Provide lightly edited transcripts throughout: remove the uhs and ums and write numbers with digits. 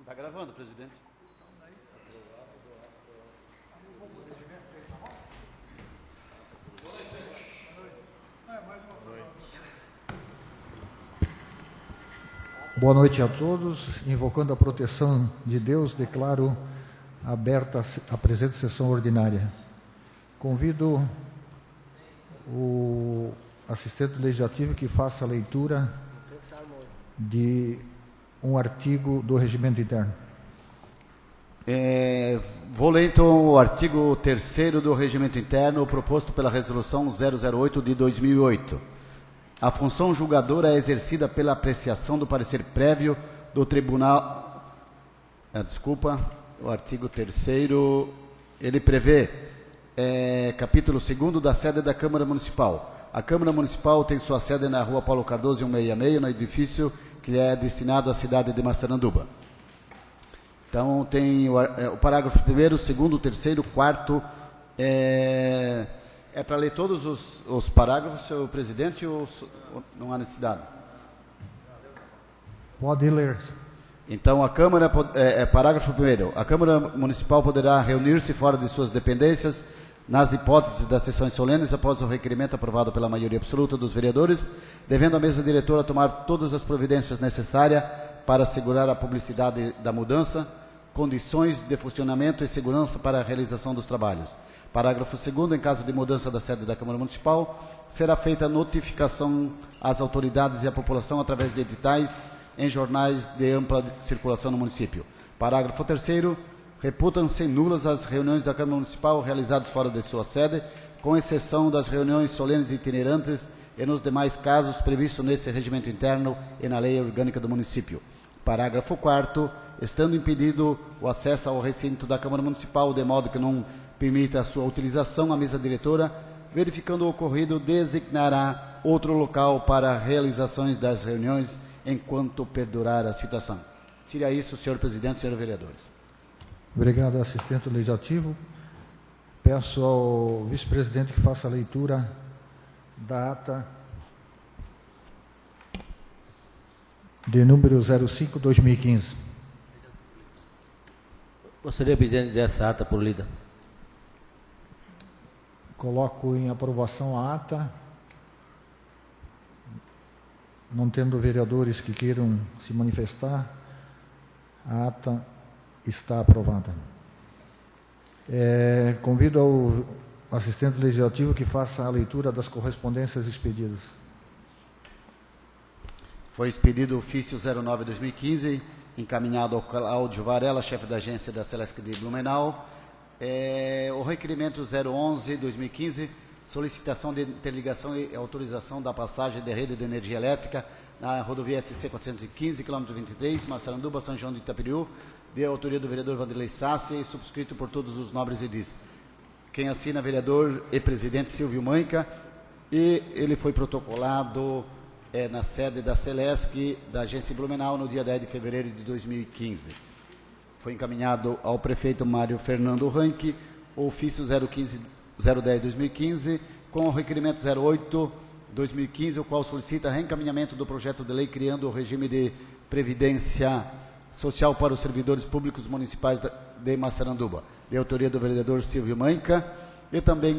Está gravando, presidente. Boa noite a todos. Invocando a proteção de Deus, declaro aberta a presente sessão ordinária. Convido o assistente legislativo que faça a leitura de um artigo do Regimento Interno. Vou ler então o artigo 3º do Regimento Interno, proposto pela Resolução 008 de 2008. A função julgadora é exercida pela apreciação do parecer prévio do Tribunal... o artigo 3º, ele prevê, capítulo 2º, da sede da Câmara Municipal. A Câmara Municipal tem sua sede na Rua Paulo Cardoso, 166, no edifício que é destinado à cidade de Massaranduba. Então, tem o parágrafo 1º, 2º, 3º, 4º. É para ler todos os parágrafos, senhor presidente, ou não há necessidade? Pode ler. Então, a Câmara, parágrafo 1º, a Câmara Municipal poderá reunir-se fora de suas dependências nas hipóteses das sessões solenes após o requerimento aprovado pela maioria absoluta dos vereadores, devendo a mesa diretora tomar todas as providências necessárias para assegurar a publicidade da mudança, condições de funcionamento e segurança para a realização dos trabalhos. Parágrafo 2º, em caso de mudança da sede da Câmara Municipal, será feita notificação às autoridades e à população através de editais em jornais de ampla circulação no município. Parágrafo 3º, reputam-se nulas as reuniões da Câmara Municipal realizadas fora de sua sede, com exceção das reuniões solenes itinerantes e nos demais casos previstos nesse regimento interno e na lei orgânica do município. Parágrafo 4º, estando impedido o acesso ao recinto da Câmara Municipal, de modo que não permita a sua utilização, a mesa diretora, verificando o ocorrido, designará outro local para realizações das reuniões enquanto perdurar a situação. Seria isso, senhor presidente, senhores vereadores. Obrigado, assistente legislativo. Peço ao vice-presidente que faça a leitura da ata de número 05/2015. Gostaria, presidente, dessa ata por lida. Coloco em aprovação a ata. Não tendo vereadores que queiram se manifestar, a ata está aprovada. Convido ao assistente legislativo que faça a leitura das correspondências expedidas. Foi expedido o ofício 09/2015, encaminhado ao Cláudio Varela, chefe da agência da Celesc de Blumenau. O requerimento 011/2015, solicitação de interligação e autorização da passagem de rede de energia elétrica na rodovia SC 415, km 23, Massaranduba, São João de Itaperiú, de autoria do vereador Vanderlei Sassi, subscrito por todos os nobres edis. Quem assina, vereador e presidente Silvio Maica, e ele foi protocolado na sede da Celesc, da agência Blumenau, no dia 10 de fevereiro de 2015. Foi encaminhado ao prefeito Mário Fernando Ranque o ofício 010/2015, com o requerimento 08/2015, o qual solicita reencaminhamento do projeto de lei criando o regime de previdência social para os servidores públicos municipais de Massaranduba, de autoria do vereador Silvio Maica, e também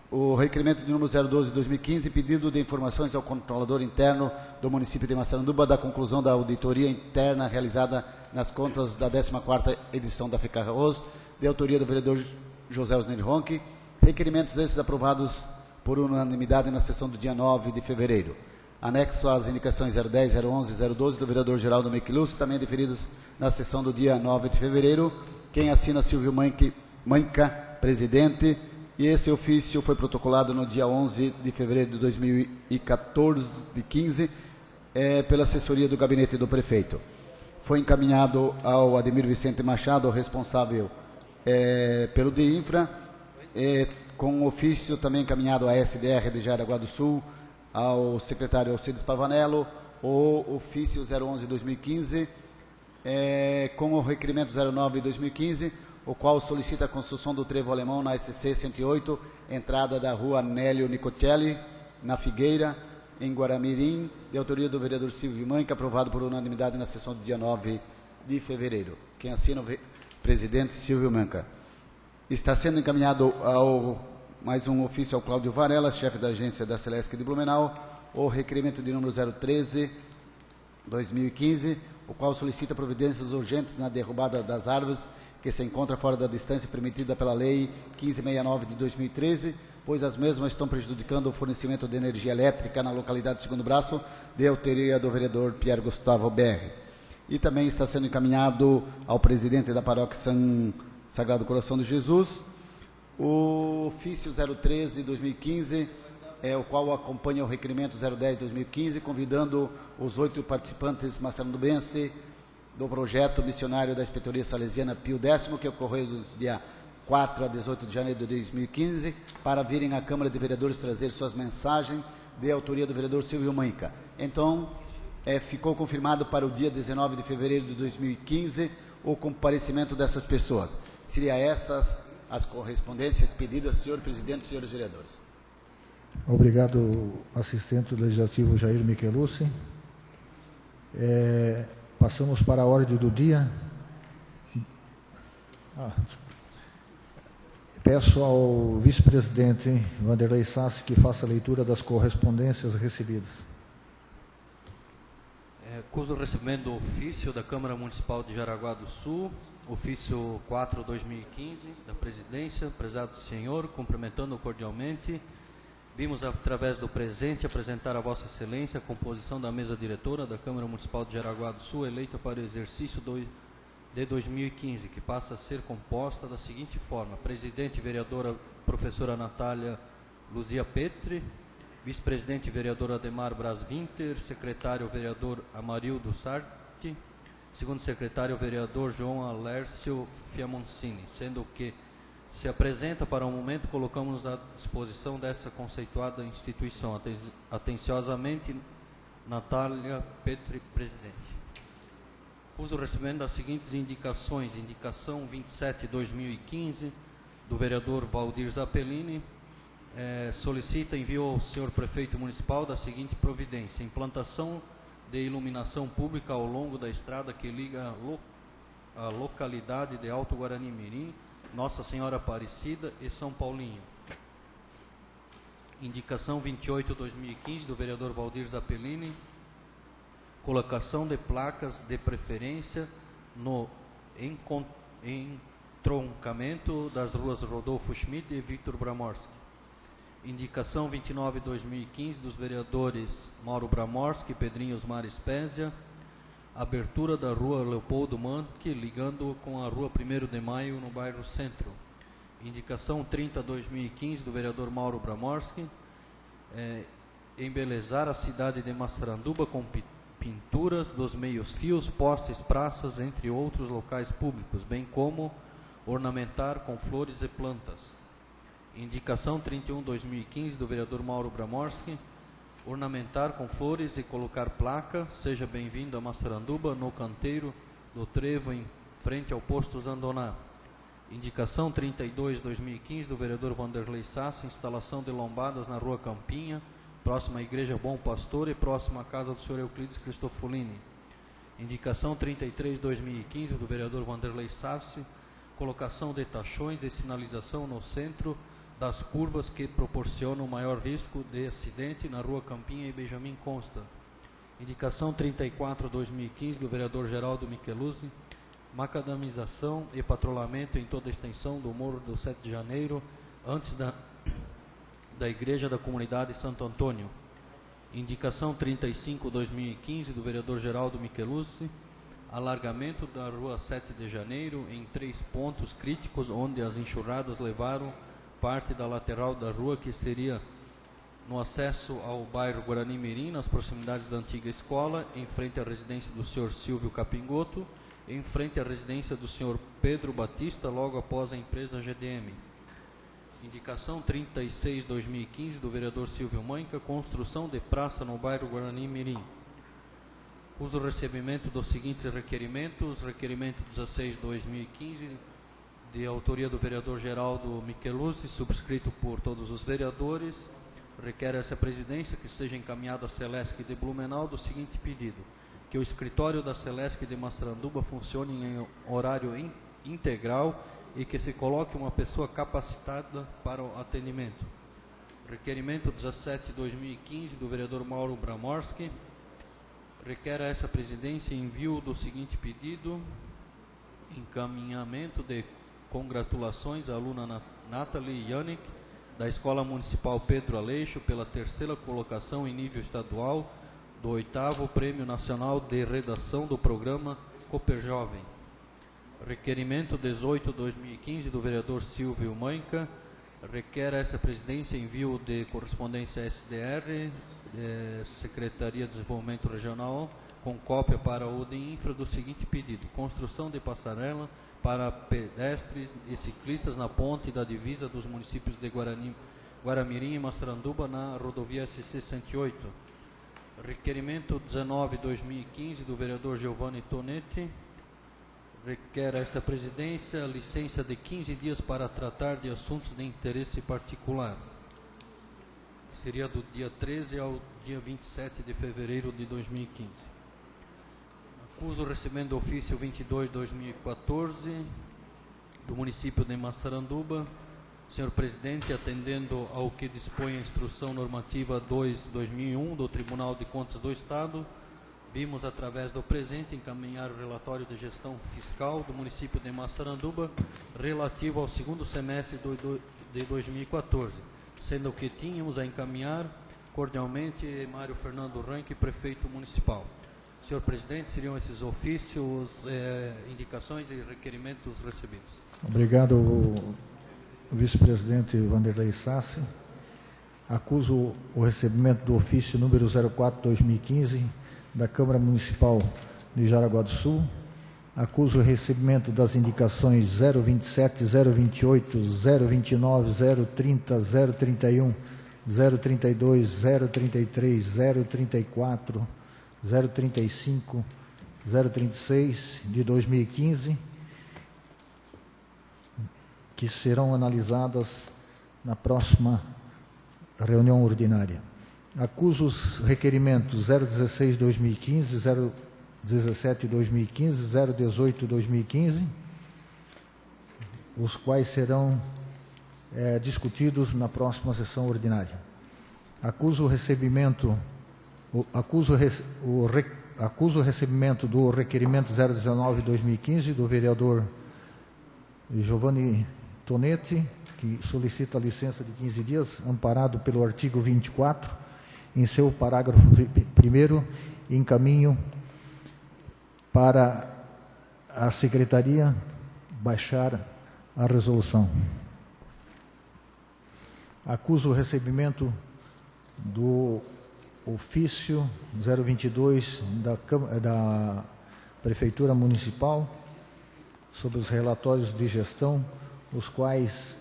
o requerimento de número 012/2015, pedido de informações ao controlador interno do município de Massaranduba da conclusão da auditoria interna realizada nas contas da 14ª edição da FECARROS, de autoria do vereador José Osnir Ronque, requerimentos esses aprovados por unanimidade na sessão do dia 9 de fevereiro. Anexo às indicações 010, 011 e 012 do vereador Geraldo Michelus, também deferidos na sessão do dia 9 de fevereiro. Quem assina, Silvio Maica, presidente, e esse ofício foi protocolado no dia 11 de fevereiro de 2015, pela assessoria do gabinete do prefeito. Foi encaminhado ao Ademir Vicente Machado, responsável pelo DINFRA, com ofício também encaminhado à SDR de Jaraguá do Sul, ao secretário Alcides Pavanello, o ofício 011/2015, com o requerimento 09/2015, o qual solicita a construção do trevo alemão na SC 108, entrada da rua Nélio Nicotelli, na Figueira, em Guaramirim, de autoria do vereador Silvio Maica, aprovado por unanimidade na sessão do dia 9 de fevereiro. Quem assina o presidente Silvio Manca. Está sendo encaminhado mais um ofício ao Cláudio Varela, chefe da agência da Celesc de Blumenau, o requerimento de número 013/2015, o qual solicita providências urgentes na derrubada das árvores que se encontra fora da distância permitida pela Lei 1569 de 2013, pois as mesmas estão prejudicando o fornecimento de energia elétrica na localidade de Segundo Braço, de autoria do vereador Pierre Gustavo Berri. E também está sendo encaminhado ao presidente da paróquia São Sagrado Coração de Jesus, o ofício 013/2015, o qual acompanha o requerimento 010/2015, convidando os 8 participantes maçarandubenses do projeto missionário da Inspetoria Salesiana Pio X, que ocorreu dos dias 4 a 18 de janeiro de 2015, para virem à Câmara de Vereadores trazer suas mensagens de autoria do vereador Silvio Manca. Então, ficou confirmado para o dia 19 de fevereiro de 2015 o comparecimento dessas pessoas. Seria essas as correspondências pedidas, senhor presidente e senhores vereadores. Obrigado, assistente legislativo Jair Michelucci. Passamos para a ordem do dia. Peço ao vice-presidente Vanderlei Sassi que faça a leitura das correspondências recebidas. Acuso o recebimento do ofício da Câmara Municipal de Jaraguá do Sul, ofício 4/2015, da presidência. Prezado senhor, cumprimentando-o cordialmente, vimos, através do presente, apresentar a Vossa Excelência a composição da mesa diretora da Câmara Municipal de Jaraguá do Sul, eleita para o exercício de 2015, que passa a ser composta da seguinte forma: presidente, vereadora professora Natália Luzia Petri; vice-presidente, vereador Ademar Braz Winter; secretário, vereador Amarildo Sarti; segundo secretário, vereador João Alércio Fiamoncini, sendo que se apresenta para o momento, colocamos à disposição dessa conceituada instituição. Atenciosamente, Natália Petri, presidente. Uso o recebimento das seguintes indicações: indicação 27/2015, do vereador Valdir Zappellini, solicita envio ao senhor prefeito municipal da seguinte providência: implantação de iluminação pública ao longo da estrada que liga a localidade de Alto Guarani-Mirim, Nossa Senhora Aparecida e São Paulinho. Indicação 28/2015, do vereador Valdir Zappellini, colocação de placas de preferência no entroncamento das ruas Rodolfo Schmidt e Victor Bramorski. Indicação 29/2015, dos vereadores Mauro Bramorski e Pedrinho Osmar Spezia, abertura da rua Leopoldo Manque, ligando com a rua 1º de Maio, no bairro Centro. Indicação 30/2015, do vereador Mauro Bramorski, embelezar a cidade de Massaranduba com pinturas dos meios-fios, postes, praças, entre outros locais públicos, bem como ornamentar com flores e plantas. Indicação 31/2015, do vereador Mauro Bramorski, ornamentar com flores e colocar placa: seja bem-vindo a Massaranduba, no canteiro do Trevo, em frente ao posto Zandoná. Indicação 32/2015, do vereador Vanderlei Sassi, instalação de lombadas na rua Campinha, próxima à Igreja Bom Pastor e próxima à casa do senhor Euclides Cristofolini. Indicação 33/2015, do vereador Vanderlei Sassi, colocação de tachões e sinalização no centro das curvas que proporcionam maior risco de acidente na rua Campinha e Benjamin Constant. Indicação 34/2015, do vereador Geraldo Michelucci, macadamização e patrulhamento em toda a extensão do Morro do 7 de Janeiro, antes da Igreja da Comunidade Santo Antônio. Indicação 35/2015, do vereador Geraldo Michelucci, alargamento da rua 7 de Janeiro em 3 pontos críticos, onde as enxurradas levaram parte da lateral da rua, que seria no acesso ao bairro Guarani-Mirim, nas proximidades da antiga escola, em frente à residência do senhor Silvio Capingoto, em frente à residência do senhor Pedro Batista, logo após a empresa GDM. Indicação 36/2015, do vereador Silvio Manca, construção de praça no bairro Guarani-Mirim. Uso o recebimento dos seguintes requerimentos: requerimento 16/2015, de autoria do vereador Geraldo Michelucci, subscrito por todos os vereadores. Requer essa presidência que seja encaminhado à Celesc de Blumenau do seguinte pedido: que o escritório da Celesc de Massaranduba funcione em horário integral e que se coloque uma pessoa capacitada para o atendimento. Requerimento 17/2015 do vereador Mauro Bramorski. Requer a essa presidência envio do seguinte pedido: encaminhamento de congratulações à aluna Nathalie Yannick, da Escola Municipal Pedro Aleixo, pela terceira colocação em nível estadual do 8º Prêmio Nacional de Redação do Programa Cooper Jovem. Requerimento 18/2015 do vereador Silvio Manca. Requer a essa presidência envio de correspondência SDR, Secretaria de Desenvolvimento Regional, com cópia para o DINFRA do seguinte pedido: construção de passarela para pedestres e ciclistas na ponte da divisa dos municípios de Guaramirim e Massaranduba na rodovia SC-108. Requerimento 19/2015 do vereador Giovanni Tonetti. Requer esta presidência licença de 15 dias para tratar de assuntos de interesse particular. Seria do dia 13 ao dia 27 de fevereiro de 2015. Acuso o recebimento do ofício 22/2014 do município de Massaranduba. Senhor presidente, atendendo ao que dispõe a instrução normativa 2/2001 do Tribunal de Contas do Estado, vimos através do presente encaminhar o relatório de gestão fiscal do município de Massaranduba relativo ao segundo semestre de 2014, sendo que tínhamos a encaminhar cordialmente Mário Fernando Ranque, prefeito municipal. Senhor presidente, seriam esses ofícios, indicações e requerimentos recebidos. Obrigado, vice-presidente Vanderlei Sassi. Acuso o recebimento do ofício número 04/2015 da Câmara Municipal de Jaraguá do Sul. Acuso o recebimento das indicações 027, 028, 029, 030, 031, 032, 033, 034, 035, 036 de 2015, que serão analisadas na próxima reunião ordinária. Acuso os requerimentos 016/2015, 017/2015, 018/2015, os quais serão discutidos na próxima sessão ordinária. Acuso o recebimento do requerimento 019/2015 do vereador Giovanni Tonetti, que solicita a licença de 15 dias, amparado pelo artigo 24, em seu parágrafo 1º, encaminho para a Secretaria baixar a resolução. Acuso o recebimento do ofício 022 da Prefeitura Municipal sobre os relatórios de gestão, os quais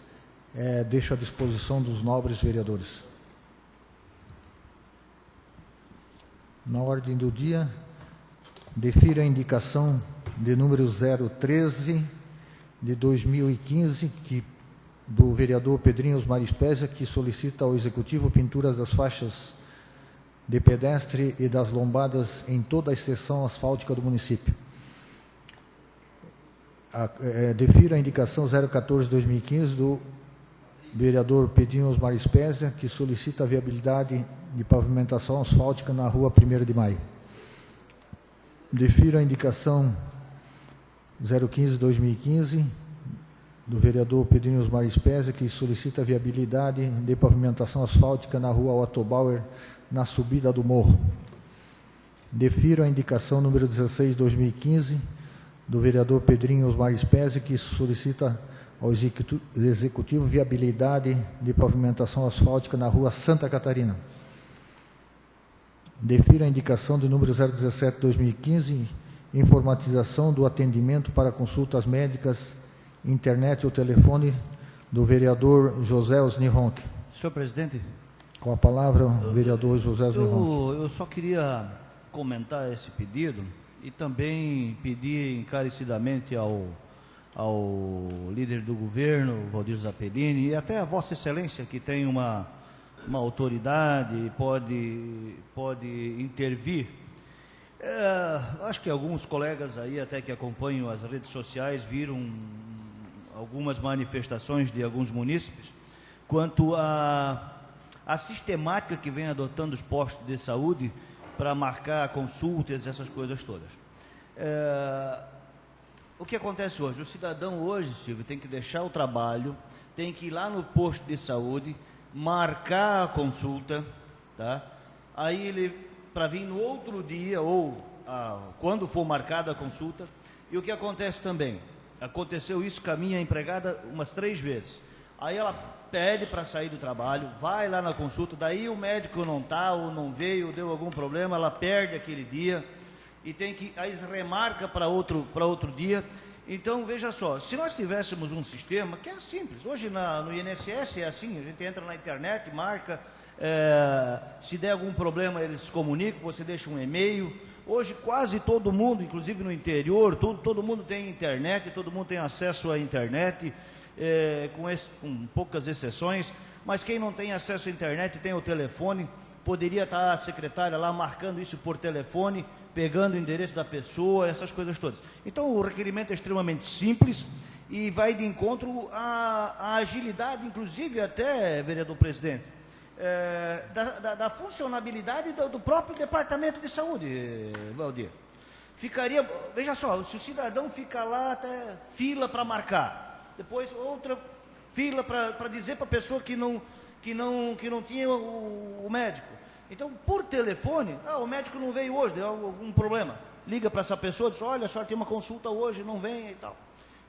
deixo à disposição dos nobres vereadores. Na ordem do dia, defiro a indicação de número 013 de 2015, do vereador Pedrinho Osmar Espésia, que solicita ao Executivo pinturas das faixas de pedestre e das lombadas em toda a extensão asfáltica do município. Defiro a indicação 014/2015 do vereador Pedrinho Osmar Espésia, que solicita a viabilidade de pavimentação asfáltica na rua 1º de Maio. Defiro a indicação 015/2015 do vereador Pedrinho Osmar Espésia, que solicita a viabilidade de pavimentação asfáltica na rua Otto Bauer, na subida do morro. Defiro a indicação número 16/2015 do vereador Pedrinho Osmar Espésia, que solicita ao Executivo viabilidade de pavimentação asfáltica na rua Santa Catarina. Defiro a indicação do número 017/2015, informatização do atendimento para consultas médicas, internet ou telefone, do vereador José Osni Ronque. Senhor presidente, com a palavra o vereador José Osni Ronque. Eu só queria comentar esse pedido e também pedir encarecidamente ao líder do governo, Valdir Zappellini, e até a Vossa Excelência, que tem uma autoridade e pode intervir Acho que alguns colegas aí, até que acompanham as redes sociais, viram algumas manifestações de alguns munícipes quanto à sistemática que vem adotando os postos de saúde para marcar consultas, essas coisas todas. O que acontece hoje? O cidadão hoje, Silvio, tem que deixar o trabalho, tem que ir lá no posto de saúde, marcar a consulta, tá? Aí ele, para vir no outro dia, ou quando for marcada a consulta. E o que acontece também? Aconteceu isso com a minha empregada umas 3 vezes. Aí ela pede para sair do trabalho, vai lá na consulta, daí o médico não está, ou não veio, deu algum problema, ela perde aquele dia, e tem que, aí remarca para outro dia. Então, veja só, se nós tivéssemos um sistema que é simples, hoje no INSS é assim, a gente entra na internet, marca, se der algum problema eles se comunicam, você deixa um e-mail. Hoje quase todo mundo, inclusive no interior, todo mundo tem internet, todo mundo tem acesso à internet, com poucas exceções, mas quem não tem acesso à internet tem o telefone, poderia estar a secretária lá marcando isso por telefone, pegando o endereço da pessoa, essas coisas todas. Então o requerimento é extremamente simples e vai de encontro à agilidade, inclusive até, vereador presidente, da funcionabilidade do próprio Departamento de Saúde, Valdir. Ficaria, veja só, se o cidadão fica lá até fila para marcar, depois outra fila para dizer para a pessoa que não tinha o médico. Então, por telefone, o médico não veio hoje, deu algum problema. Liga para essa pessoa e diz, olha, a senhora tem uma consulta hoje, não vem e tal.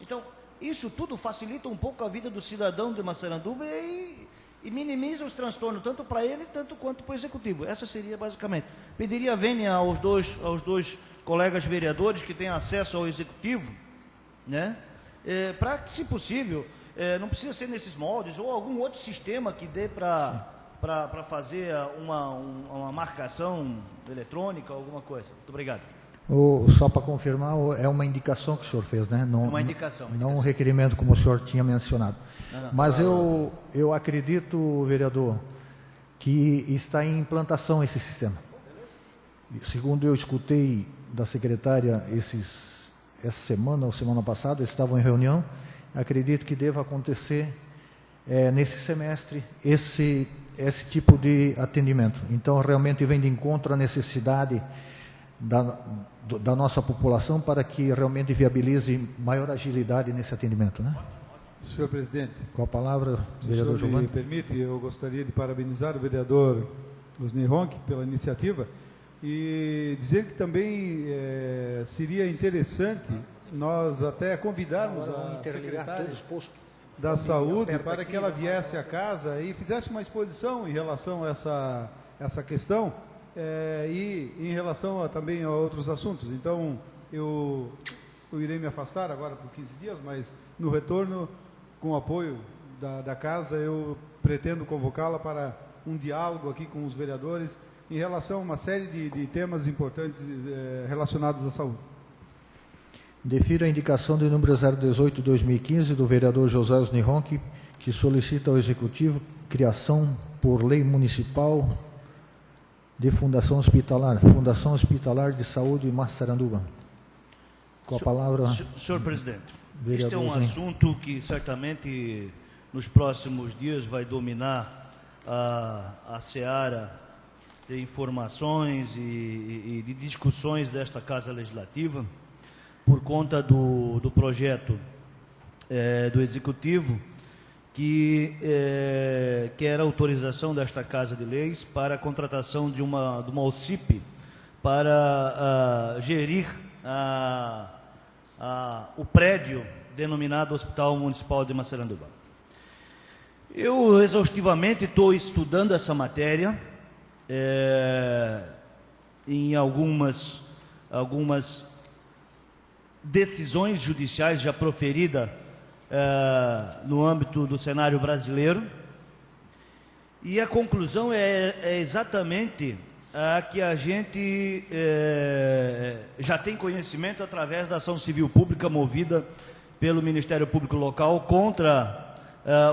Então, isso tudo facilita um pouco a vida do cidadão de Massaranduba e minimiza os transtornos, tanto para ele, tanto quanto para o executivo. Essa seria basicamente. Pediria a vênia aos dois colegas vereadores que têm acesso ao executivo, né? Para que, se possível, não precisa ser nesses moldes, ou algum outro sistema que dê para fazer uma marcação eletrônica, alguma coisa. Muito obrigado. Só para confirmar, é uma indicação que o senhor fez, né? Não, uma indicação. Não um requerimento, como o senhor tinha mencionado. Não. Mas eu acredito, vereador, que está em implantação esse sistema. Segundo eu escutei da secretária essa semana ou semana passada, estavam em reunião, acredito que deva acontecer nesse semestre esse tipo de atendimento. Então, realmente vem de encontro à necessidade da nossa população para que realmente viabilize maior agilidade nesse atendimento, né? Senhor presidente, com a palavra, vereador Giovanni. Se me permite, eu gostaria de parabenizar o vereador Osni Ronchi pela iniciativa e dizer que também seria interessante nós até convidarmos a secretária da Saúde para que ela viesse à casa e fizesse uma exposição em relação a essa questão e em relação também a outros assuntos. Então, eu irei me afastar agora por 15 dias, mas no retorno, com o apoio da casa, eu pretendo convocá-la para um diálogo aqui com os vereadores em relação a uma série de temas importantes relacionados à saúde. Defiro a indicação de número 018/2015 do vereador José Osni Ronchi, que solicita ao Executivo criação por lei municipal de Fundação Hospitalar de Saúde Massaranduba. Com a palavra... Senhor presidente, vereador este é um Zen. assunto que certamente nos próximos dias vai dominar a seara de informações e de discussões desta Casa Legislativa, por conta do projeto do Executivo, que quer a autorização desta Casa de Leis para a contratação de uma OCIP para gerir o prédio denominado Hospital Municipal de Massaranduba. Eu exaustivamente estou estudando essa matéria em algumas decisões judiciais já proferidas no âmbito do cenário brasileiro, e a conclusão é exatamente a que a gente já tem conhecimento através da ação civil pública movida pelo Ministério Público Local contra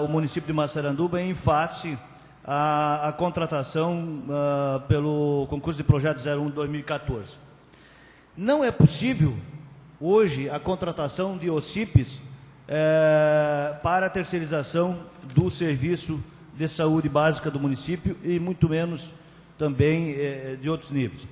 o município de Massaranduba em face à contratação pelo concurso de projeto 01 de 2014. Não é possível, hoje, a contratação de OCIPs para a terceirização do serviço de saúde básica do município e muito menos também de outros níveis.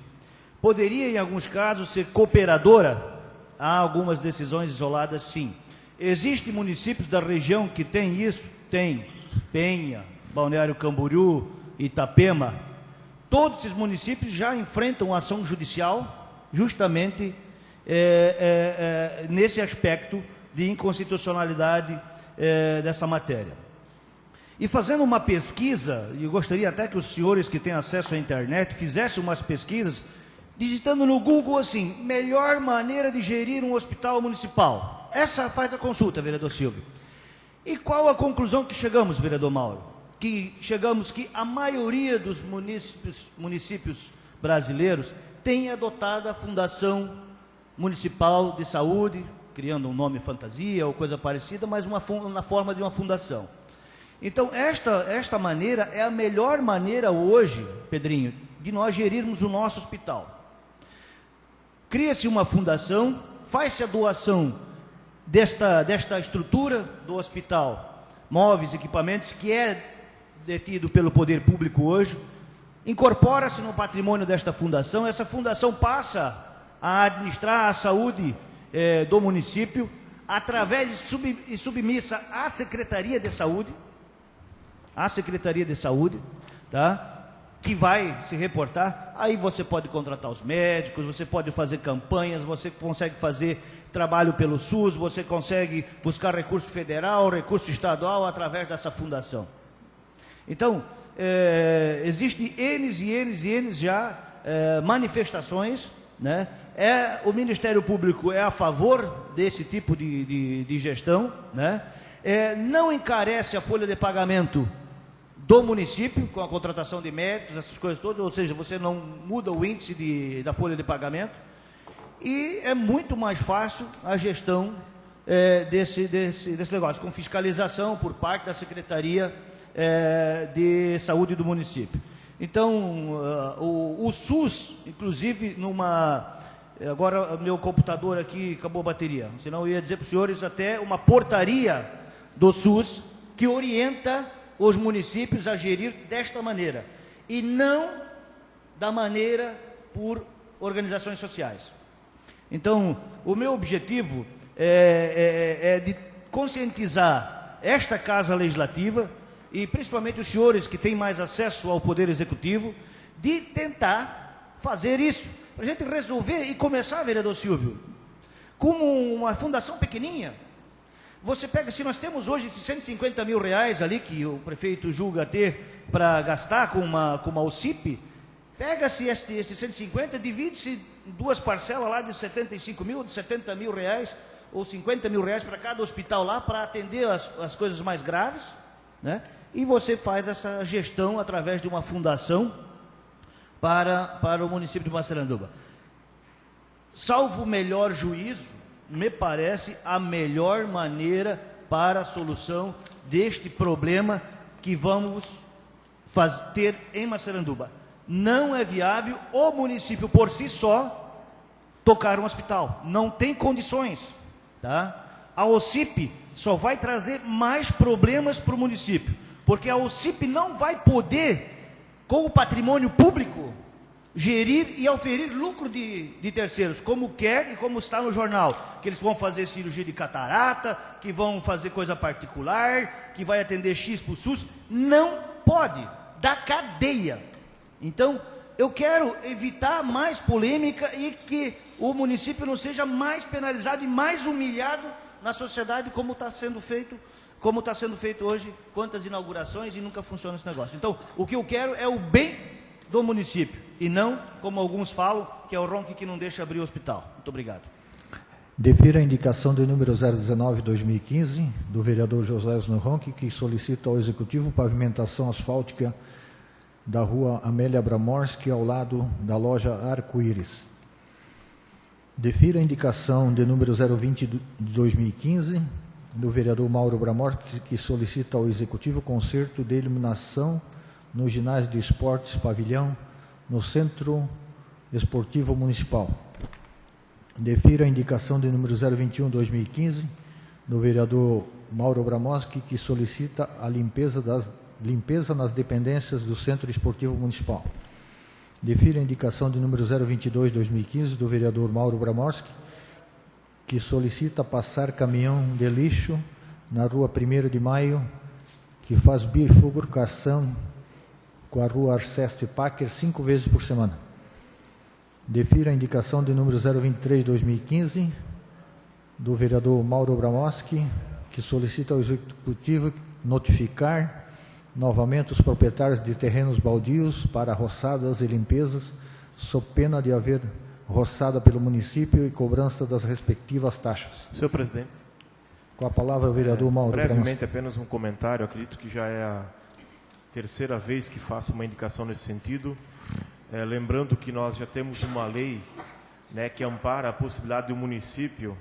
Poderia, em alguns casos, ser cooperadora? Há algumas decisões isoladas, sim. Existem municípios da região que têm isso? Tem. Penha, Balneário Camboriú, Itapema. Todos esses municípios já enfrentam ação judicial justamente nesse aspecto de inconstitucionalidade desta matéria. E fazendo uma pesquisa, eu gostaria até que os senhores que têm acesso à internet fizessem umas pesquisas, digitando no Google assim, melhor maneira de gerir um hospital municipal. Essa faz a consulta, vereador Silvio. E qual a conclusão que chegamos, vereador Mauro? Que chegamos que a maioria dos municípios brasileiros tem adotado a Fundação Municipal de Saúde, criando um nome fantasia ou coisa parecida, mas na forma de uma fundação. Então, esta maneira é a melhor maneira hoje, Pedrinho, de nós gerirmos o nosso hospital. Cria-se uma fundação, faz-se a doação desta estrutura do hospital, móveis, equipamentos, que é detido pelo poder público hoje, incorpora-se no patrimônio desta fundação, essa fundação passa a administrar a saúde do município, através de submissa à Secretaria de Saúde, tá? Que vai se reportar. Aí você pode contratar os médicos, você pode fazer campanhas, você consegue fazer trabalho pelo SUS, você consegue buscar recurso federal, recurso estadual através dessa fundação. Então, existem N já manifestações, né? O Ministério Público é a favor desse tipo de gestão, né? Não encarece a folha de pagamento do município, com a contratação de médicos, essas coisas todas, ou seja, você não muda o índice da folha de pagamento, e é muito mais fácil a gestão desse negócio, com fiscalização por parte da Secretaria de Saúde do município. Então, o SUS, inclusive, agora meu computador aqui acabou a bateria, senão eu ia dizer para os senhores até uma portaria do SUS que orienta os municípios a gerir desta maneira, e não da maneira por organizações sociais. Então, o meu objetivo é de conscientizar esta Casa Legislativa, e principalmente os senhores que têm mais acesso ao Poder Executivo, de tentar fazer isso, para a gente resolver e começar, vereador Silvio, com uma fundação pequenininha. Você pega, se nós temos hoje esses 150 mil reais ali, que o prefeito julga ter para gastar com uma OCIP, pega-se esses 150, divide-se em duas parcelas lá de 75 mil, de 70 mil reais, ou 50 mil reais para cada hospital lá, para atender as coisas mais graves, né? E você faz essa gestão através de uma fundação para o município de Massaranduba. Salvo o melhor juízo, me parece a melhor maneira para a solução deste problema que vamos ter em Massaranduba. Não é viável o município por si só tocar um hospital, não tem condições, tá? A OCIP só vai trazer mais problemas para o município, porque a OCIP não vai poder, com o patrimônio público, gerir e oferir lucro de terceiros, como quer e como está no jornal, que eles vão fazer cirurgia de catarata, que vão fazer coisa particular, que vai atender X para o SUS. Não pode, da cadeia. Então, eu quero evitar mais polêmica e que o município não seja mais penalizado e mais humilhado na sociedade, como está sendo feito hoje, quantas inaugurações e nunca funciona esse negócio. Então, o que eu quero é o bem do município, e não, como alguns falam, que é o ronque que não deixa abrir o hospital. Muito obrigado. Defiro a indicação de número 019/2015, do vereador José Ronque, que solicita ao Executivo pavimentação asfáltica da rua Amélia Bramorski, ao lado da loja Arco-Íris. Defiro a indicação de número 020/2015, do vereador Mauro Bramorski, que solicita ao Executivo conserto de iluminação no ginásio de esportes Pavilhão, no Centro Esportivo Municipal. Defiro a indicação de número 021/2015 do vereador Mauro Bramoski, que solicita a limpeza nas dependências do Centro Esportivo Municipal. Defiro a indicação de número 022/2015 do vereador Mauro Bramoski, que solicita passar caminhão de lixo na rua 1º de Maio, que faz bifurcação com a rua Arceste Packer 5 vezes por semana. Defiro a indicação de número 023/2015 do vereador Mauro Bramoski, que solicita ao Executivo notificar novamente os proprietários de terrenos baldios para roçadas e limpezas, sob pena de haver roçada pelo município e cobrança das respectivas taxas. Senhor presidente. Com a palavra o vereador Mauro Brevemente, Bramoski. apenas um comentário. Acredito que já é a terceira vez que faço uma indicação nesse sentido. Lembrando que nós já temos uma lei, né, que ampara a possibilidade do município,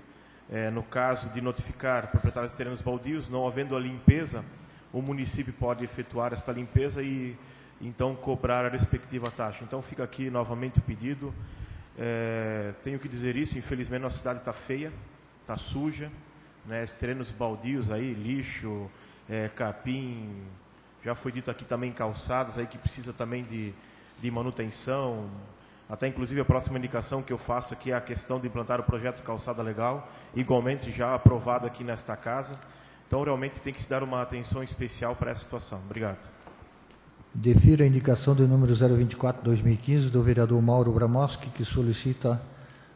no caso de notificar proprietários de terrenos baldios, não havendo a limpeza, o município pode efetuar esta limpeza e então cobrar a respectiva taxa. Então fica aqui novamente o pedido. Tenho que dizer isso, infelizmente nossa cidade está feia, está suja, né, os terrenos baldios aí, lixo, capim, já foi dito aqui também calçadas aí que precisa também de manutenção, até inclusive a próxima indicação que eu faço aqui é a questão de implantar o projeto Calçada Legal, igualmente já aprovado aqui nesta casa. Então realmente tem que se dar uma atenção especial para essa situação. Obrigado. Defiro a indicação de número 024/2015 do vereador Mauro Bramoski, que solicita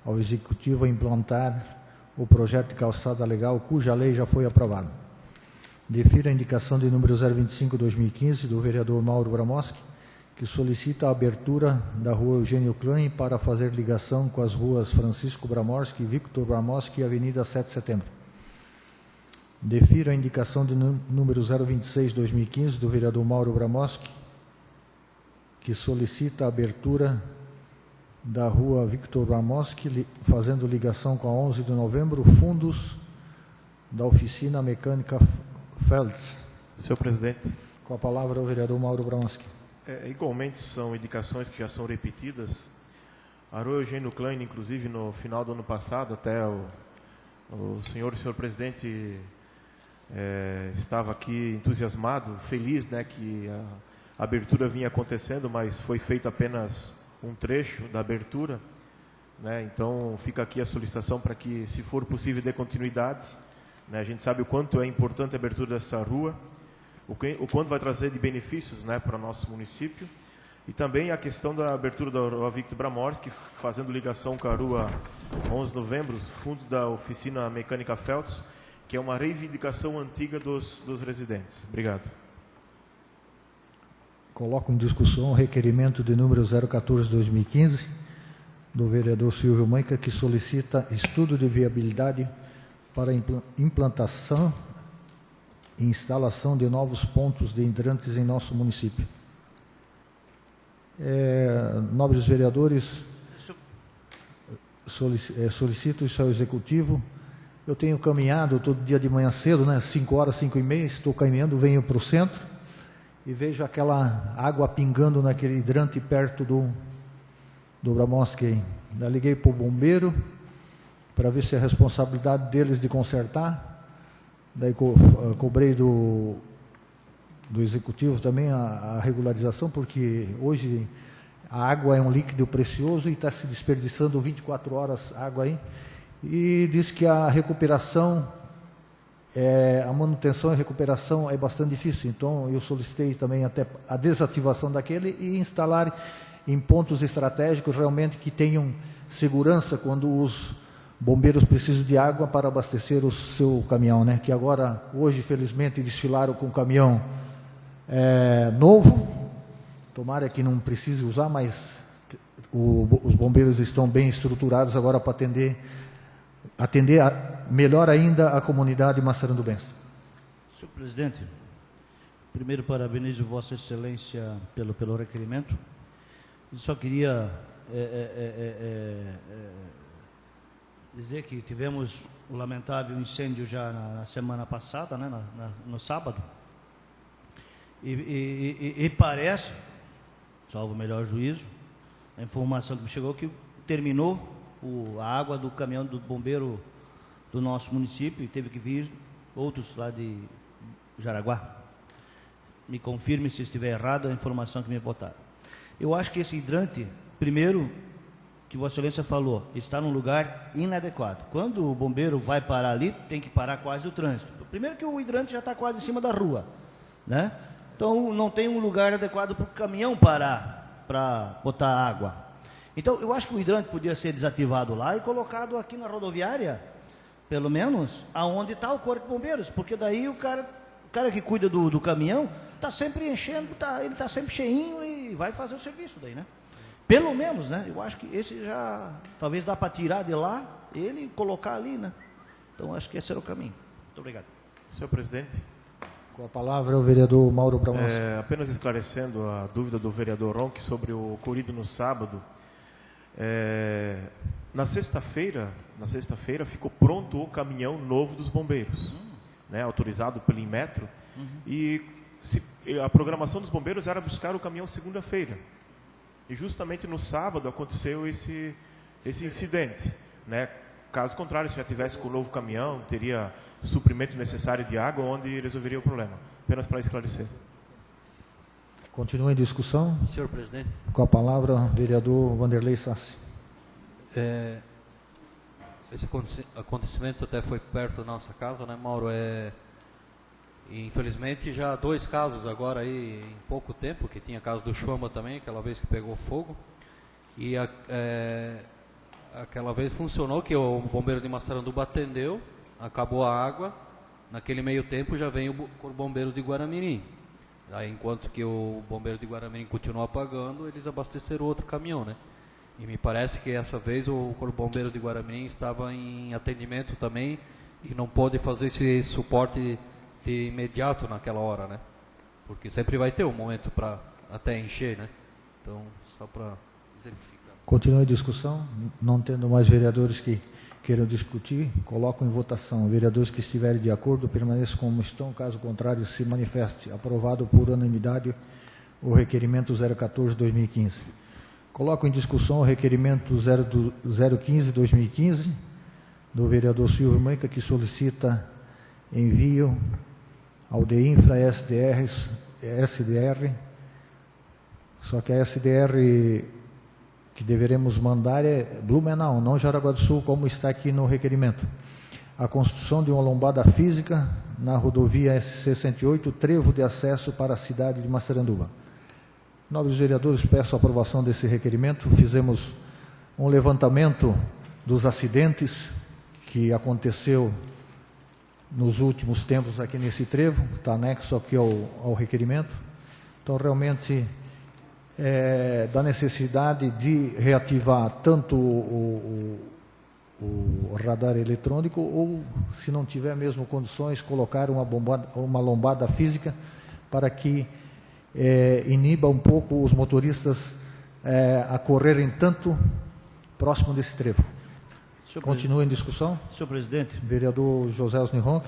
ao Executivo implantar o projeto de calçada legal, cuja lei já foi aprovada. Defiro a indicação de número 025/2015 do vereador Mauro Bramoski, que solicita a abertura da rua Eugênio Klein para fazer ligação com as ruas Francisco Bramoski, Victor Bramoski e Avenida 7 de Setembro. Defiro a indicação de número 026/2015 do vereador Mauro Bramoski, que solicita a abertura da rua Victor Bramoski, fazendo ligação com a 11 de novembro, fundos da oficina mecânica Feltz. Senhor presidente. Com a palavra o vereador Mauro Bramoski. Igualmente são indicações que já são repetidas. A rua Eugênio Klein, inclusive no final do ano passado, até o senhor presidente estava aqui entusiasmado, feliz, né, que a abertura vinha acontecendo, mas foi feito apenas um trecho da abertura, né? Então fica aqui a solicitação para que, se for possível, dê continuidade, né? A gente sabe o quanto é importante a abertura dessa rua, o quanto vai trazer de benefícios, né, para o nosso município, e também a questão da abertura da rua Victor Bramoski, fazendo ligação com a rua 11 de novembro, fundo da oficina mecânica Feltz, que é uma reivindicação antiga dos residentes. Obrigado. Coloco em discussão o requerimento de número 014/2015 do vereador Silvio Maica, que solicita estudo de viabilidade para implantação e instalação de novos pontos de hidrantes em nosso município. Nobres vereadores, solicito isso ao Executivo. Eu tenho caminhado todo dia de manhã cedo, né, 5 horas, 5h30, estou caminhando, venho para o centro e vejo aquela água pingando naquele hidrante perto do Bramoski. Já liguei para o bombeiro para ver se é responsabilidade deles de consertar. Daí cobrei do Executivo também a regularização, porque hoje a água é um líquido precioso e está se desperdiçando 24 horas água aí. E diz que a recuperação, a manutenção e recuperação é bastante difícil. Então eu solicitei também até a desativação daquele e instalar em pontos estratégicos realmente que tenham segurança quando os bombeiros precisam de água para abastecer o seu caminhão, né? Que agora, hoje, felizmente, desfilaram com caminhão novo. Tomara que não precise usar, mas os bombeiros estão bem estruturados agora para atender melhor ainda a comunidade maçarandubense. Senhor presidente, primeiro parabenizo Vossa Excelência pelo requerimento. Eu só queria dizer que tivemos o lamentável incêndio já na semana passada, né, no sábado, e parece, salvo o melhor juízo, a informação que me chegou que terminou a água do caminhão do bombeiro do nosso município, e teve que vir outros lá de Jaraguá. Me confirme se estiver errado a informação que me botaram. Eu acho que esse hidrante, primeiro, que Vossa Excelência falou, está num lugar inadequado. Quando o bombeiro vai parar ali, tem que parar quase o trânsito. Primeiro que o hidrante já está quase em cima da rua, né? Então não tem um lugar adequado para o caminhão parar para botar água. Então eu acho que o hidrante podia ser desativado lá e colocado aqui na rodoviária, pelo menos, aonde está o Corpo de Bombeiros, porque daí o cara que cuida do caminhão está sempre enchendo, ele está sempre cheinho e vai fazer o serviço daí, né? Pelo menos, né? Eu acho que esse já, talvez dá para tirar de lá, ele e colocar ali, né? Então acho que esse era o caminho. Muito obrigado. Senhor presidente. Com a palavra o vereador Mauro Bramonski. Apenas esclarecendo a dúvida do vereador Ronchi sobre o ocorrido no sábado. Na sexta-feira ficou pronto o caminhão novo dos bombeiros, né, autorizado pelo Inmetro, e a programação dos bombeiros era buscar o caminhão segunda-feira. E justamente no sábado aconteceu esse incidente, né? Caso contrário, se já tivesse com o novo caminhão, teria suprimento necessário de água, onde resolveria o problema. Apenas para esclarecer. Continua em discussão. Senhor presidente. Com a palavra, vereador Vanderlei Sassi. Esse acontecimento até foi perto da nossa casa, né, Mauro? Infelizmente já 2 casos agora aí em pouco tempo, que tinha caso do Choma também, aquela vez que pegou fogo. E aquela vez funcionou que o bombeiro de Massaranduba atendeu, acabou a água, naquele meio tempo já vem o bombeiro de Guaramirim. Aí, enquanto que o bombeiro de Guaramirim continuou apagando, eles abasteceram outro caminhão, né? E me parece que essa vez o Corpo Bombeiro de Guaramirim estava em atendimento também e não pôde fazer esse suporte de imediato naquela hora, né? Porque sempre vai ter um momento para até encher, né? Então, só para exemplificar. Continua a discussão. Não tendo mais vereadores que queiram discutir, coloco em votação. Vereadores que estiverem de acordo, permaneçam como estão. Caso contrário, se manifeste. Aprovado por unanimidade o requerimento 014-2015. Coloco em discussão o requerimento 015-2015 do vereador Silvio Maica, que solicita envio ao DEINFRA SDR, só que a SDR que deveremos mandar é Blumenau, não Jaraguá do Sul, como está aqui no requerimento. A construção de uma lombada física na rodovia SC-108, trevo de acesso para a cidade de Massaranduba. Nobres vereadores, peço a aprovação desse requerimento. Fizemos um levantamento dos acidentes que aconteceu nos últimos tempos aqui nesse trevo, está anexo aqui ao requerimento. Então, realmente, da necessidade de reativar tanto o radar eletrônico ou, se não tiver mesmo condições, colocar uma lombada física para que iniba um pouco os motoristas a correrem tanto próximo desse trevo. Continua em discussão. Senhor presidente. Vereador José Osni Ronchi.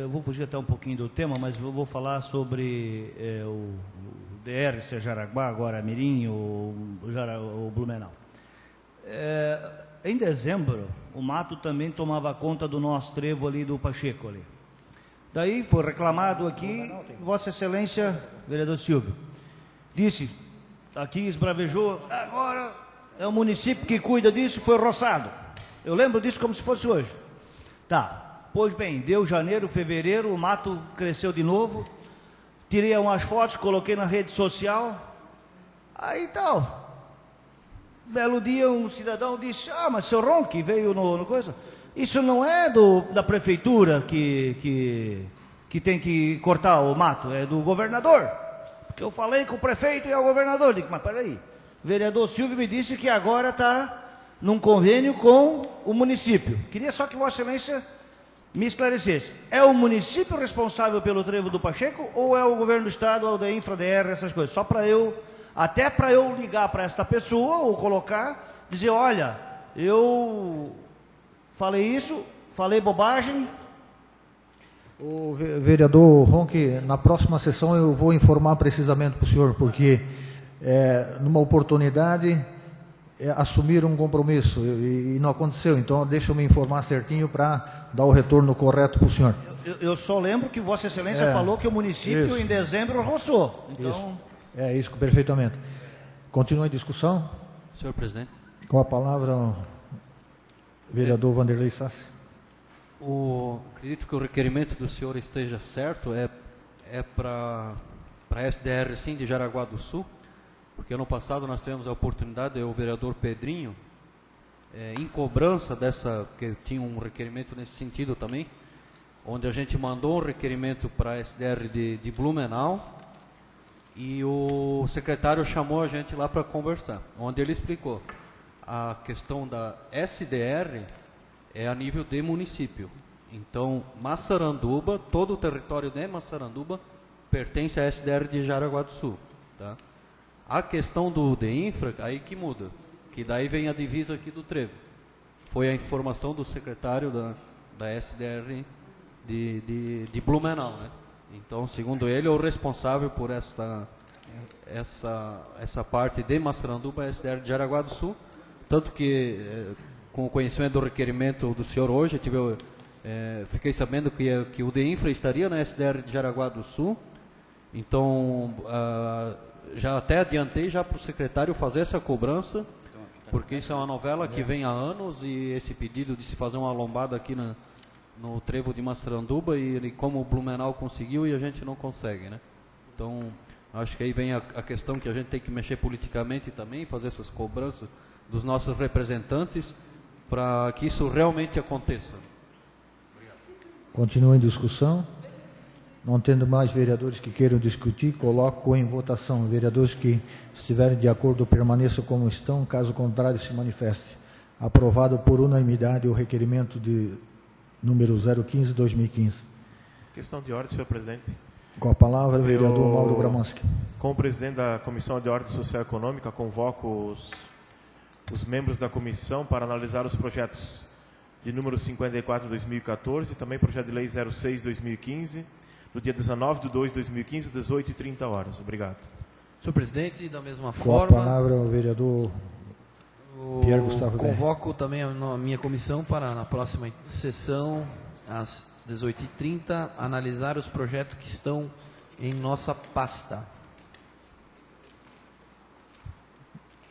Eu vou fugir até um pouquinho do tema, mas eu vou falar sobre o DR, se é Jaraguá, agora Mirim ou Blumenau. Em dezembro, o mato também tomava conta do nosso trevo ali do Pacheco ali. Daí foi reclamado aqui, Vossa Excelência, vereador Silvio, disse, aqui esbravejou, agora é o município que cuida disso, foi roçado. Eu lembro disso como se fosse hoje. Tá, pois bem, deu janeiro, fevereiro, o mato cresceu de novo, tirei umas fotos, coloquei na rede social, aí tal. Belo dia um cidadão disse, mas seu Ronchi veio no coisa... Isso não é da prefeitura que tem que cortar o mato, é do governador. Porque eu falei com o prefeito e é o governador. Digo, mas peraí, o vereador Silvio me disse que agora está num convênio com o município. Queria só que Vossa Excelência me esclarecesse. É o município responsável pelo trevo do Pacheco ou é o governo do estado, ou da InfraDR, essas coisas? Só para até para eu ligar para esta pessoa ou colocar, dizer, olha, eu... falei isso, falei bobagem. O vereador Ronchi, na próxima sessão eu vou informar precisamente para o senhor, porque numa oportunidade assumiram um compromisso e não aconteceu. Então, deixa eu me informar certinho para dar o retorno correto para o senhor. Eu só lembro que Vossa Excelência falou que o município isso. em dezembro roçou. Então, Isso, perfeitamente. Continua a discussão. Senhor presidente. Com a palavra, o vereador Vanderlei Sassi. Acredito que o requerimento do senhor esteja certo, é para a SDR sim de Jaraguá do Sul, porque ano passado nós tivemos a oportunidade, o vereador Pedrinho, em cobrança dessa, que tinha um requerimento nesse sentido também, onde a gente mandou um requerimento para a SDR de Blumenau, e o secretário chamou a gente lá para conversar, onde ele explicou a questão da SDR é a nível de município. Então, Massaranduba, todo o território de Massaranduba pertence à SDR de Jaraguá do Sul. Tá? A questão do DEINFRA, aí que muda, que daí vem a divisa aqui do Trevo. Foi a informação do secretário da SDR de Blumenau, né? Então, segundo ele, o responsável por essa parte de Massaranduba é a SDR de Jaraguá do Sul, tanto que, com o conhecimento do requerimento do senhor hoje, fiquei sabendo que o DEINFRA estaria na SDR de Jaraguá do Sul, então, já até adiantei já para o secretário fazer essa cobrança, porque isso é uma novela que vem há anos, e esse pedido de se fazer uma lombada aqui no trevo de Massaranduba, e como o Blumenau conseguiu e a gente não consegue, né? Então, acho que aí vem a questão que a gente tem que mexer politicamente também, fazer essas cobranças dos nossos representantes, para que isso realmente aconteça. Continua em discussão. Não tendo mais vereadores que queiram discutir, coloco em votação. Vereadores que estiverem de acordo permaneçam como estão, caso contrário se manifeste. Aprovado por unanimidade o requerimento de número 015/2015. Questão de ordem, senhor presidente. Com a palavra, o vereador Mauro Gramanski. Como presidente da Comissão de Ordem Social e Econômica, convoco os membros da comissão para analisar os projetos de número 54/2014 e também projeto de lei 06/2015, no dia 19/2/2015, 18h30. Obrigado. Senhor presidente, da mesma Com forma... a palavra, o vereador Pierre Gustavo Berri. Convoco também a minha comissão para, na próxima sessão, às 18h30, analisar os projetos que estão em nossa pasta.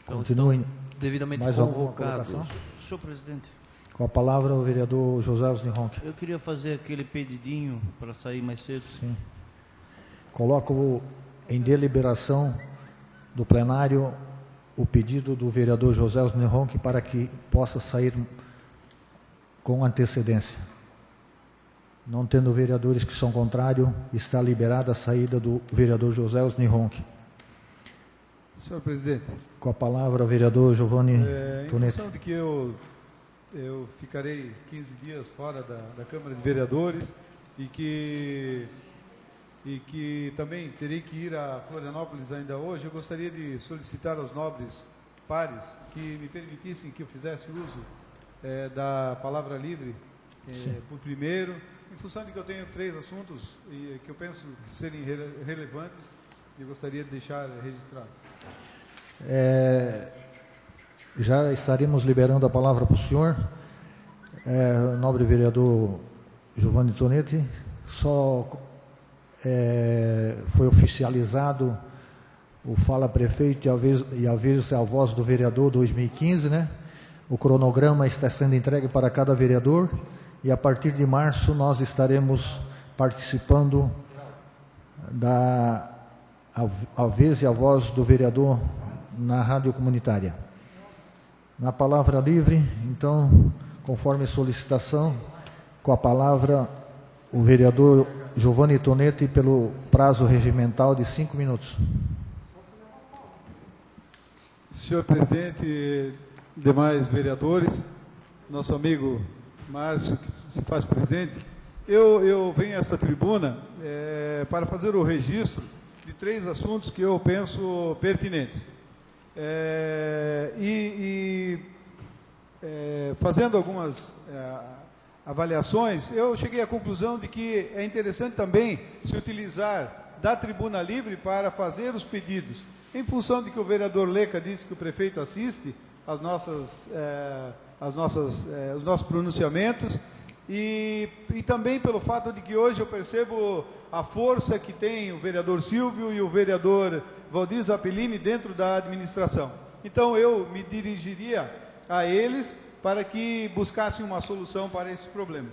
Então, Continue. estão devidamente Mais alguma convocados. colocação? senhor presidente, Com a palavra, o vereador José Osnironk. eu queria fazer aquele pedidinho para sair mais cedo. Sim. Coloco em deliberação do plenário o pedido do vereador José Osnironk para que possa sair com antecedência. Não tendo vereadores que são contrários, está liberada a saída do vereador José Osnironk. Senhor presidente, Com a palavra, o vereador Giovanni em Tonetti. função de que eu ficarei 15 dias fora da Câmara de Vereadores e que também terei que ir a Florianópolis ainda hoje, eu gostaria de solicitar aos nobres pares que me permitissem que eu fizesse uso da palavra livre por primeiro, em função de que eu tenho 3 assuntos que eu penso que serem relevantes e eu gostaria de deixar registrado. Já estaremos liberando a palavra para o senhor. Nobre vereador Giovanni Tonetti, só foi oficializado o Fala Prefeito e avisa a voz do vereador 2015, né? O cronograma está sendo entregue para cada vereador e a partir de março nós estaremos participando a vez e a voz do vereador na rádio comunitária. Na palavra livre, então, conforme solicitação, com a palavra o vereador Giovanni Tonetti pelo prazo regimental de 5 minutos. Senhor presidente, demais vereadores, nosso amigo Márcio, que se faz presente, eu venho a esta tribuna para fazer o registro de 3 assuntos que eu penso pertinentes. Fazendo algumas avaliações, eu cheguei à conclusão de que é interessante também se utilizar da tribuna livre para fazer os pedidos. Em função de que o vereador Leca disse que o prefeito assiste, os nossos pronunciamentos e também pelo fato de que hoje eu percebo a força que tem o vereador Silvio e o vereador Valdir Zappellini dentro da administração. Então eu me dirigiria a eles para que buscassem uma solução para esses problemas.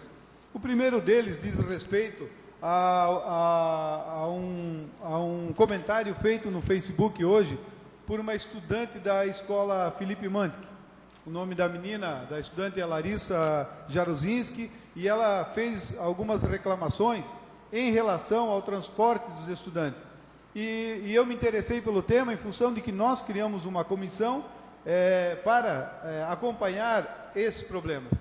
O primeiro deles diz respeito a um comentário feito no Facebook hoje por uma estudante da escola Felipe Mantic. O nome da menina, da estudante, é Larissa Jaruzinski, e ela fez algumas reclamações em relação ao transporte dos estudantes. E eu me interessei pelo tema em função de que nós criamos uma comissão para acompanhar esses problemas.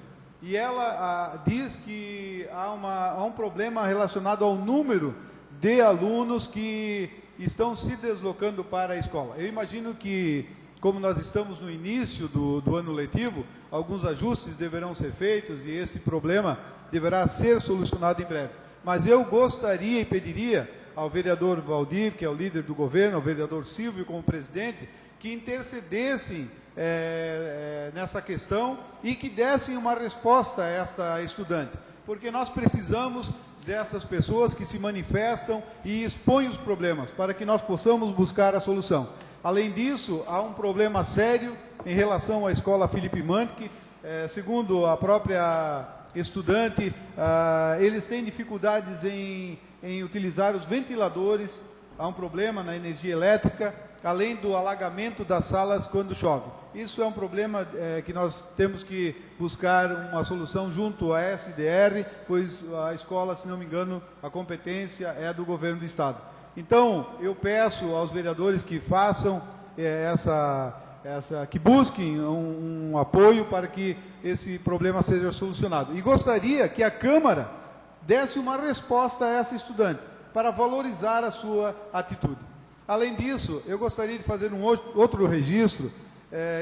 E ela diz que há um problema relacionado ao número de alunos que estão se deslocando para a escola. Eu imagino que, como nós estamos no início do ano letivo, alguns ajustes deverão ser feitos e esse problema deverá ser solucionado em breve. Mas eu gostaria e pediria ao vereador Valdir, que é o líder do governo, ao vereador Silvio como presidente, que intercedessem nessa questão e que dessem uma resposta a esta estudante, porque nós precisamos dessas pessoas que se manifestam e expõem os problemas, para que nós possamos buscar a solução. Além disso, há um problema sério em relação à escola Felipe Mantic. Segundo a própria estudante, eles têm dificuldades em utilizar os ventiladores, há um problema na energia elétrica, além do alagamento das salas quando chove. Isso é um problema que nós temos que buscar uma solução junto à SDR, pois a escola, se não me engano, a competência é do governo do estado. Então, eu peço aos vereadores que façam que busquem um apoio para que esse problema seja solucionado. E gostaria que a Câmara desse uma resposta a essa estudante, para valorizar a sua atitude. Além disso, eu gostaria de fazer um outro registro,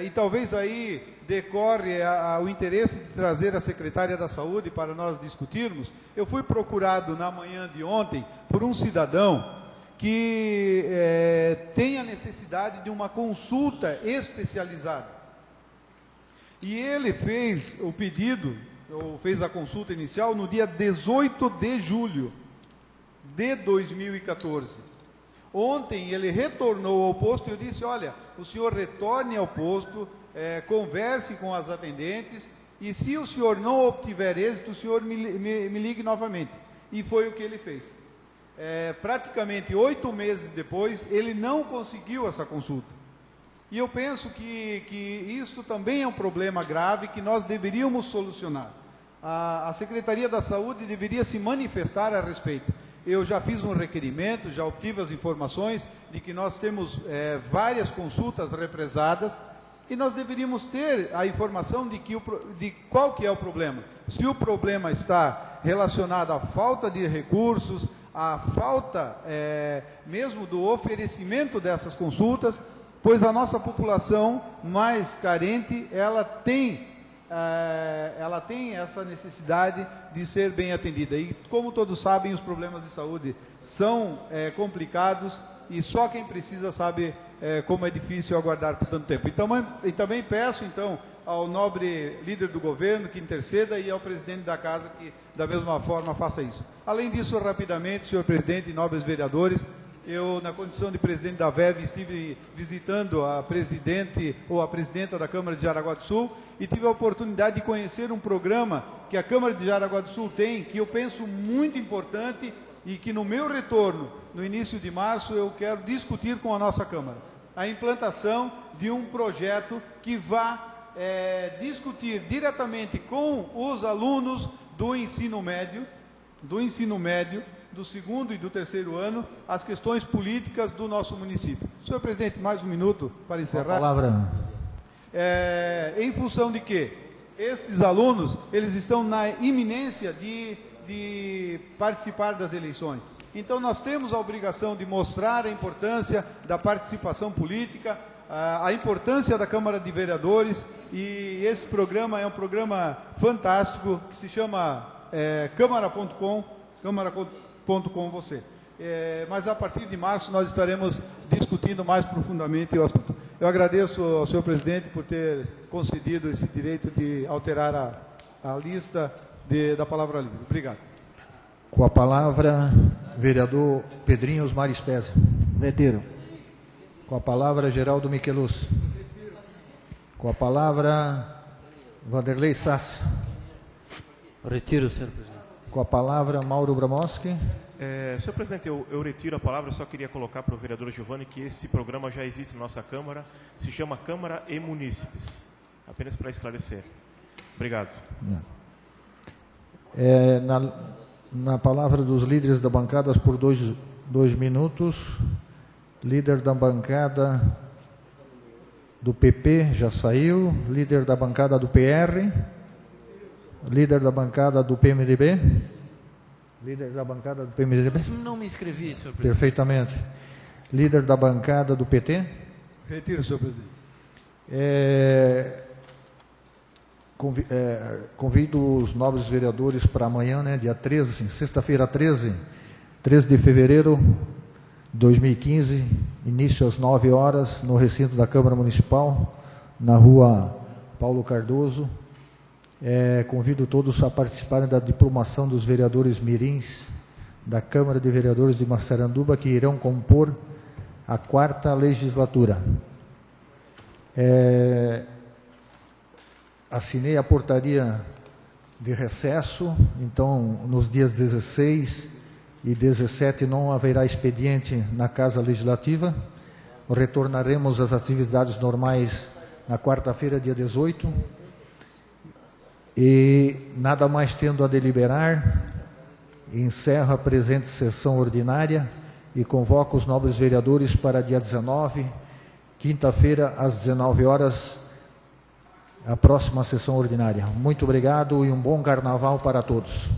e talvez aí decorre o interesse de trazer a secretária da Saúde para nós discutirmos. Eu fui procurado na manhã de ontem por um cidadão que tem a necessidade de uma consulta especializada. E ele fez o pedido, ou fez a consulta inicial no dia 18 de julho de 2014. Ontem ele retornou ao posto e eu disse, olha, o senhor retorne ao posto, converse com as atendentes e se o senhor não obtiver êxito, o senhor me ligue novamente. E foi o que ele fez. Praticamente 8 meses depois, ele não conseguiu essa consulta. E eu penso que isso também é um problema grave que nós deveríamos solucionar. A Secretaria da Saúde deveria se manifestar a respeito. Eu já fiz um requerimento, já obtive as informações de que nós temos várias consultas represadas e nós deveríamos ter a informação de qual que é o problema. Se o problema está relacionado à falta de recursos, à falta mesmo do oferecimento dessas consultas, pois a nossa população mais carente, ela tem essa necessidade de ser bem atendida. E como todos sabem, os problemas de saúde são complicados e só quem precisa sabe como é difícil aguardar por tanto tempo. E também peço, então, ao nobre líder do governo que interceda e ao presidente da casa que, da mesma forma, faça isso. Além disso, rapidamente, senhor presidente e nobres vereadores, eu, na condição de presidente da VEV, estive visitando a presidente ou a presidenta da Câmara de Jaraguá do Sul e tive a oportunidade de conhecer um programa que a Câmara de Jaraguá do Sul tem, que eu penso muito importante e que no meu retorno, no início de março, eu quero discutir com a nossa Câmara. A implantação de um projeto que vá discutir diretamente com os alunos do ensino médio, do segundo e do terceiro ano, as questões políticas do nosso município. Senhor presidente, mais um minuto para encerrar. A palavra. Em função de que estes alunos, eles estão na iminência de participar das eleições. Então nós temos a obrigação de mostrar a importância da participação política, a importância da Câmara de Vereadores, e este programa é um programa fantástico que se chama Câmara.com, Câmara.com você. Mas a partir de março nós estaremos discutindo mais profundamente o assunto. Eu agradeço ao senhor presidente por ter concedido esse direito de alterar a lista da palavra livre. Obrigado. Com a palavra, vereador Pedrinho Osmar Spezia. Retiro. Com a palavra, Geraldo Michelus. Com a palavra, Vanderlei Sassi. Retiro, senhor presidente. Com a palavra, Mauro Bramoski. Senhor presidente, eu retiro a palavra, eu só queria colocar para o vereador Giovanni que esse programa já existe na nossa Câmara, se chama Câmara e Munícipes, apenas para esclarecer. Obrigado. Na palavra dos líderes da bancada por 2 minutos, líder da bancada do PP já saiu, líder da bancada do PR, líder da bancada do PMDB, líder da bancada do PMDB. Mas não me inscrevi, senhor presidente. Perfeitamente. Líder da bancada do PT. Retiro, senhor presidente. Convido os nobres vereadores para amanhã, né, dia 13, sexta-feira 13 de fevereiro de 2015, início às 9 horas, no recinto da Câmara Municipal, na rua Paulo Cardoso. Convido todos a participarem da diplomação dos vereadores mirins da Câmara de Vereadores de Massaranduba, que irão compor a 4ª legislatura. Assinei a portaria de recesso, então nos dias 16 e 17 não haverá expediente na Casa Legislativa. Retornaremos às atividades normais na quarta-feira, dia 18. E nada mais tendo a deliberar, encerro a presente sessão ordinária e convoco os nobres vereadores para dia 19, quinta-feira, às 19 horas, a próxima sessão ordinária. Muito obrigado e um bom carnaval para todos.